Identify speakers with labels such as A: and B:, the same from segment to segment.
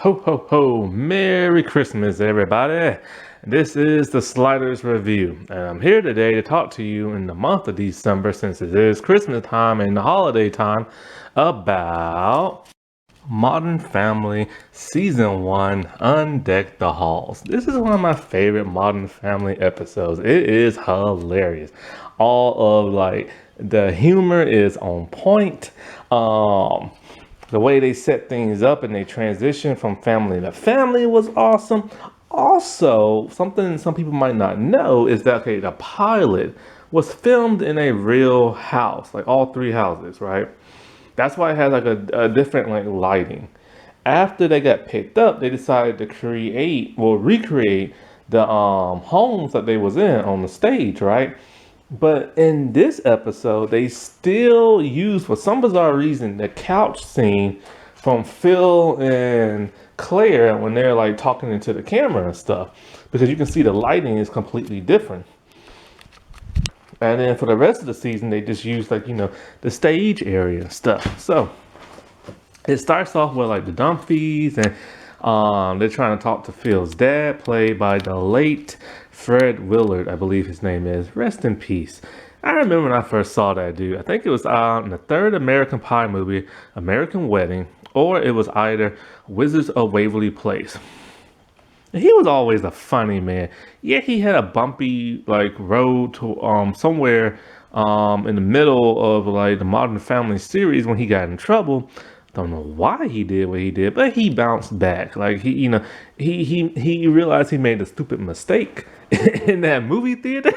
A: Ho ho ho! Merry Christmas, everybody! This is the Sliders Review, and I'm here today to talk to you in the month of December, since it is Christmas time and the holiday time, about Modern Family Season 1 Undeck the Halls. This is one of my favorite Modern Family episodes. It is hilarious. All of the humor is on point. The way they set things up and they transition from family to family was awesome. Also, something some people might not know is that the pilot was filmed in a real house, like all three houses, right? That's why it had like a different lighting. After they got picked up, they decided to recreate the homes that they was in on the stage, right? But in this episode, they still use, for some bizarre reason, the couch scene from Phil and Claire when they're like talking into the camera and stuff, because you can see the lighting is completely different. And then for the rest of the season, they just use the stage area and stuff. So it starts off with like the Dumfies, and they're trying to talk to Phil's dad, played by the late Fred Willard, I believe his name is. Rest in peace. I remember when I first saw that dude. I think it was in the third American Pie movie, American Wedding, or it was either Wizards of Waverly Place. He was always a funny man. Yeah, he had a bumpy road to somewhere in the middle of like the Modern Family series when he got in trouble. Don't know why he did what he did, but he bounced back. Like he realized he made a stupid mistake in that movie theater,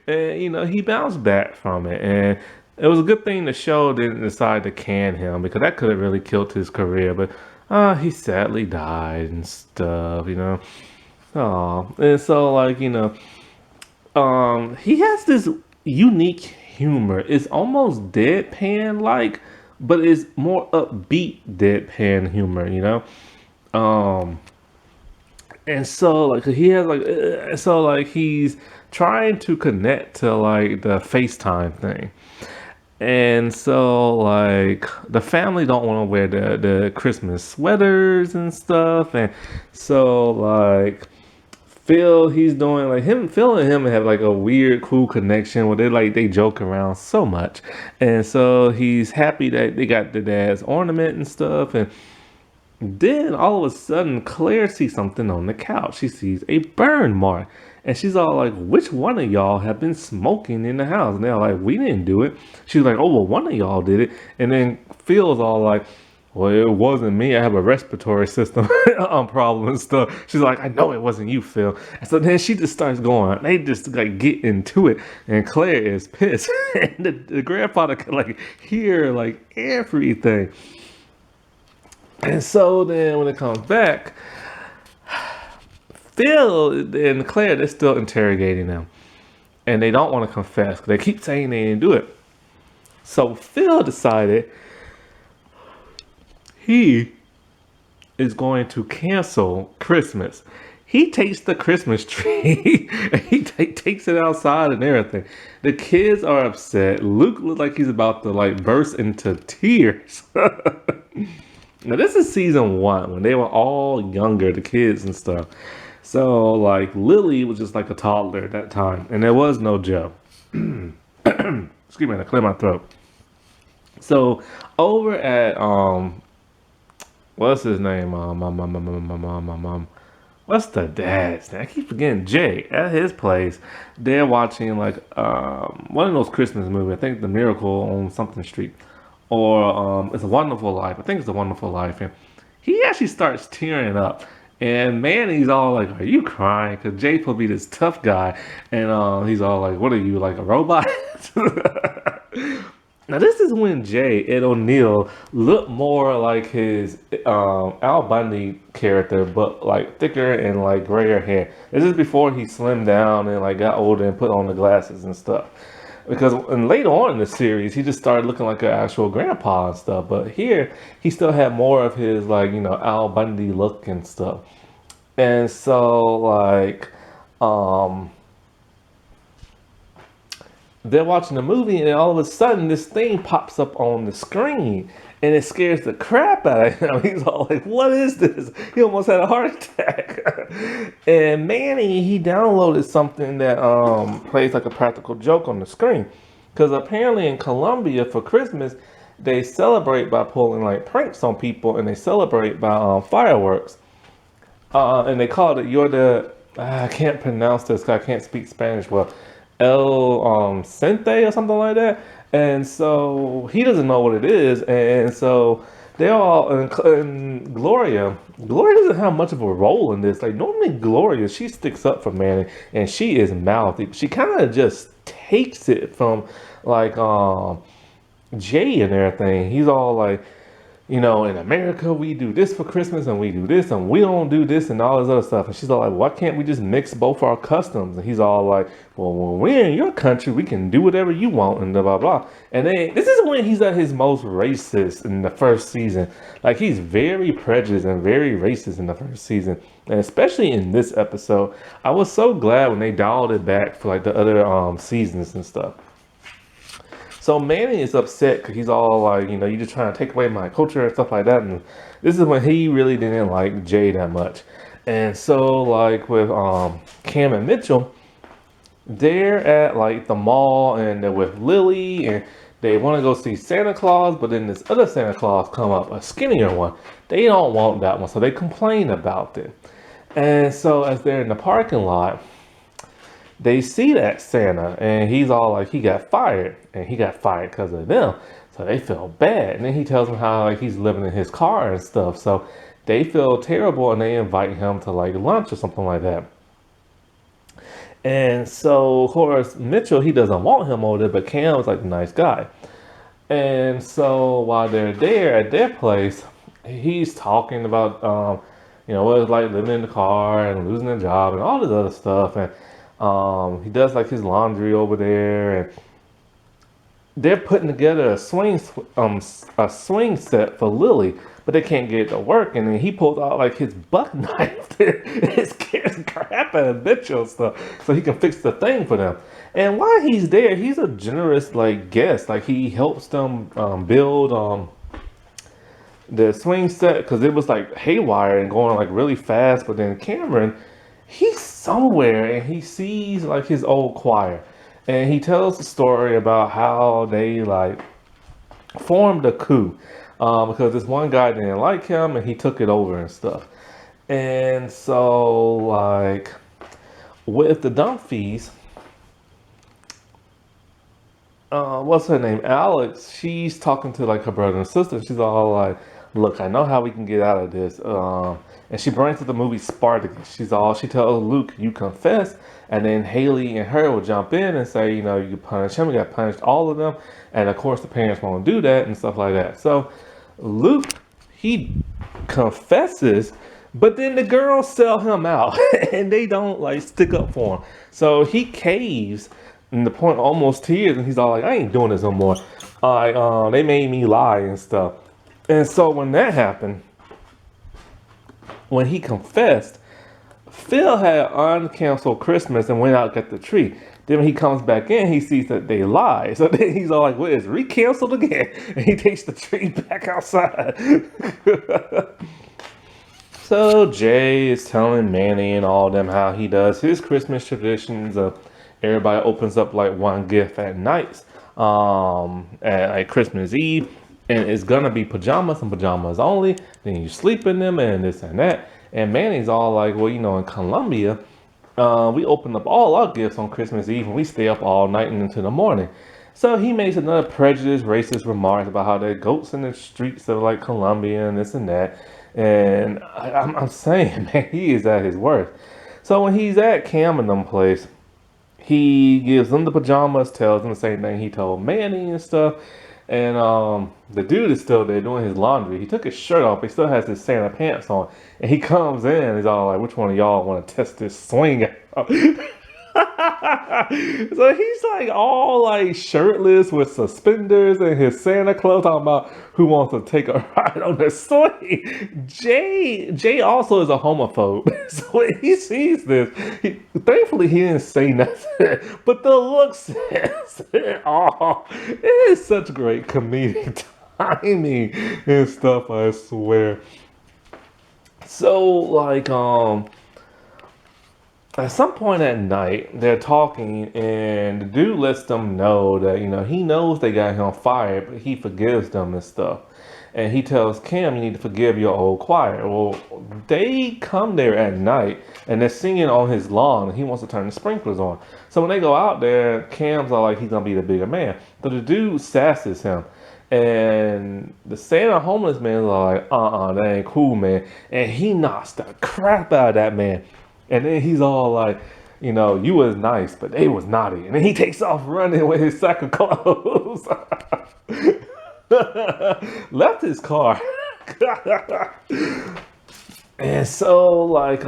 A: and he bounced back from it. And it was a good thing the show didn't decide to can him, because that could have really killed his career. But he sadly died and stuff. Oh, and so he has this unique humor. It's almost deadpan like, but it's more upbeat deadpan humor. And so he has he's trying to connect to the FaceTime thing. And so the family don't want to wear the Christmas sweaters and stuff. And so Phil, he's doing Phil and him have a weird, cool connection where they joke around so much. And so he's happy that they got the dad's ornament and stuff. And then all of a sudden, Claire sees something on the couch. She sees a burn mark. And she's all like, which one of y'all have been smoking in the house? And they're like, we didn't do it. She's like, oh, well, one of y'all did it. And then Phil's all like, well, it wasn't me. I have a respiratory system problem and stuff. She's like, I know it wasn't you, Phil. And so then she just starts going. They just get into it. And Claire is pissed. And the grandfather can hear everything. And so then when it comes back, Phil and Claire, they're still interrogating them. And they don't want to confess. They keep saying they didn't do it. So Phil decided he is going to cancel Christmas. He takes the Christmas tree and he takes it outside and everything. The kids are upset. Luke looks like he's about to burst into tears. Now this is season 1 when they were all younger, the kids and stuff. So Lily was just a toddler at that time, and there was no Joe. Excuse me, I clear my throat. So over at what's his name? What's the dad's name? I keep forgetting. Jay, at his place, they're watching one of those Christmas movies. I think The Miracle on something street, or It's a Wonderful Life. I think it's A Wonderful Life. And he actually starts tearing up. And Manny's all like, are you crying? Because Jay will be this tough guy. And he's all like, what are you, a robot? Now, this is when Jay, Ed O'Neill, looked more like his Al Bundy character, but thicker and grayer hair. This is before he slimmed down and got older and put on the glasses and stuff. Because later on in the series, he just started looking like an actual grandpa and stuff. But here, he still had more of his Al Bundy look and stuff. And so they're watching the movie, and all of a sudden this thing pops up on the screen, and it scares the crap out of him. He's all like, "What is this?" He almost had a heart attack. And Manny, he downloaded something that plays like a practical joke on the screen, because apparently in Colombia for Christmas they celebrate by pulling like pranks on people, and they celebrate by fireworks. And they call it "You're the." I can't pronounce this 'cause I can't speak Spanish well. El Cente or something like that. And so he doesn't know what it is, and so they're all and Gloria. Gloria doesn't have much of a role in this. Like normally, Gloria, she sticks up for Manny, and she is mouthy. She kind of just takes it from like Jay and everything. He's all like, in America we do this for Christmas and we do this and we don't do this and all this other stuff. And she's all like, why can't we just mix both our customs? And he's all like, well, when we're in your country, we can do whatever you want and blah, blah, blah. And then this is when he's at his most racist in the first season. Like he's very prejudiced and very racist in the first season. And especially in this episode, I was so glad when they dialed it back for like the other seasons and stuff. So Manny is upset because he's all like, you're just trying to take away my culture and stuff like that. And this is when he really didn't like Jay that much. And so like with Cam and Mitchell, they're at like the mall and they're with Lily and they want to go see Santa Claus, but then this other Santa Claus come up, a skinnier one. They don't want that one, so they complain about it. And so as they're in the parking lot, they see that Santa and he's all like, he got fired, and he got fired because of them. So they feel bad. And then he tells them how like he's living in his car and stuff. So they feel terrible and they invite him to like lunch or something like that. And so of course Mitchell, he doesn't want him over there, but Cam is like a nice guy. And so while they're there at their place, he's talking about what it's like living in the car and losing a job and all this other stuff. And he does like his laundry over there, and they're putting together a swing set for Lily, but they can't get it to work. And then he pulls out like his buck knife and scares the crap out of Mitchell stuff, so he can fix the thing for them. And while he's there, he's a generous like guest. Like he helps them build the swing set because it was like haywire and going like really fast. But then Cameron, he's somewhere and he sees like his old choir, and he tells the story about how they like formed a coup because this one guy didn't like him and he took it over and stuff. And so like with the Dunphys, what's her name, Alex, she's talking to like her brother and sister. She's all like, look, I know how we can get out of this. And she brings to the movie Spartacus. She tells Luke, you confess. And then Haley and her will jump in and say, you punish him. We got punished all of them. And of course the parents won't do that and stuff like that. So Luke, he confesses, but then the girls sell him out and they don't like stick up for him. So he caves and the point almost tears, and he's all like, I ain't doing this no more. They made me lie and stuff. And so when that happened, when he confessed, Phil had uncanceled Christmas and went out and got the tree. Then when he comes back in, he sees that they lie. So then he's all like, what, is recanceled again? And he takes the tree back outside. So Jay is telling Manny and all them how he does his Christmas traditions. Everybody opens up like one gift at night, at like Christmas Eve. And it's gonna be pajamas and pajamas only. Then you sleep in them and this and that. And Manny's all like, well, in Colombia, we open up all our gifts on Christmas Eve and we stay up all night and into the morning. So he makes another prejudiced, racist remarks about how there are goats in the streets of like Colombia and this and that. And I'm saying, man, he is at his worst. So when he's at Cam and them place, he gives them the pajamas, tells them the same thing he told Manny and stuff. And the dude is still there doing his laundry. He took his shirt off, but he still has his Santa pants on. And he comes in and he's all like, which one of y'all want to test this swing out? So he's like all like shirtless with suspenders and his Santa clothes, talking about who wants to take a ride on the swing. Jay also is a homophobe. So when he sees this, thankfully he didn't say nothing, but the look says it all. It is such great comedic timing and stuff, I swear. So like at some point at night, they're talking, and the dude lets them know that, he knows they got him fired, but he forgives them and stuff. And he tells Cam, you need to forgive your old choir. Well, they come there at night, and they're singing on his lawn, and he wants to turn the sprinklers on. So when they go out there, Cam's all like, he's going to be the bigger man. So the dude sasses him. And the Santa homeless man is like, that ain't cool, man. And he knocks the crap out of that man. And then he's all like, you was nice, but they was naughty. And then he takes off running with his sack of clothes. Left his car. And so, like,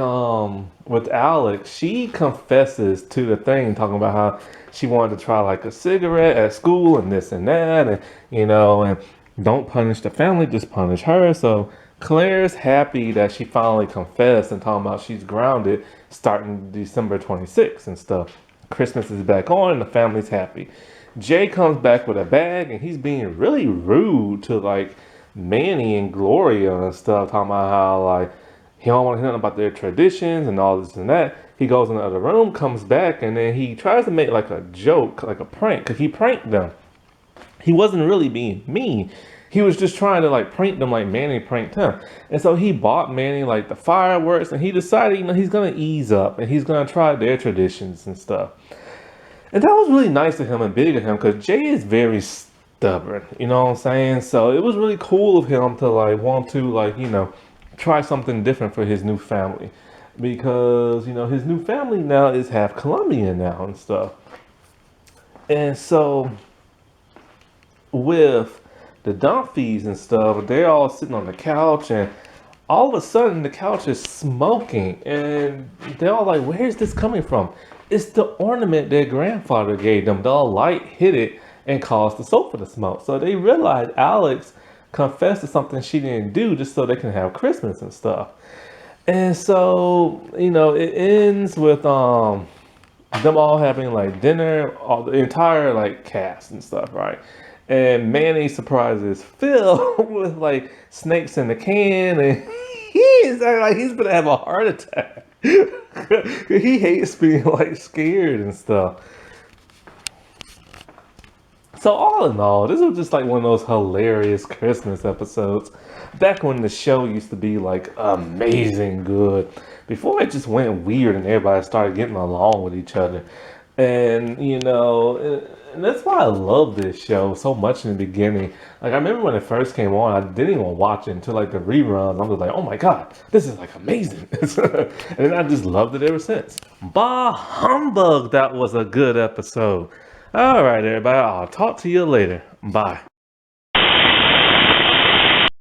A: with Alex, she confesses to the thing, talking about how she wanted to try like a cigarette at school and this and that, and and don't punish the family, just punish her. So Claire's happy that she finally confessed and talking about she's grounded starting December 26th and stuff. Christmas is back on and the family's happy. Jay comes back with a bag and he's being really rude to like Manny and Gloria and stuff, talking about how like he don't want to hear nothing about their traditions and all this and that. He goes in the other room, comes back, and then he tries to make like a joke, like a prank, because he pranked them. He wasn't really being mean. He was just trying to like prank them like Manny pranked him. And so he bought Manny like the fireworks, and he decided, he's going to ease up and he's going to try their traditions and stuff. And that was really nice of him and big of him, because Jay is very stubborn, you know what I'm saying? So it was really cool of him to like want to like, try something different for his new family. Because, his new family now is half Colombian now and stuff. And so with the Dunphys and stuff, they're all sitting on the couch, and all of a sudden the couch is smoking, and they're all like, where's this coming from? It's the ornament their grandfather gave them. The light hit it and caused the sofa to smoke. So they realized Alex confessed to something she didn't do just so they can have Christmas and stuff. And so, it ends with them all having like dinner, all the entire like cast and stuff, right? And Manny surprises Phil with like snakes in the can, and he is like he's gonna have a heart attack. He hates being like scared and stuff. So all in all, this was just like one of those hilarious Christmas episodes. Back when the show used to be like amazing good. Before it just went weird and everybody started getting along with each other. And, and that's why I love this show so much in the beginning. Like, I remember when it first came on, I didn't even watch it until like the reruns. I was like, oh my God, this is like amazing. And I just loved it ever since. Bah humbug, that was a good episode. All right, everybody, I'll talk to you later. Bye.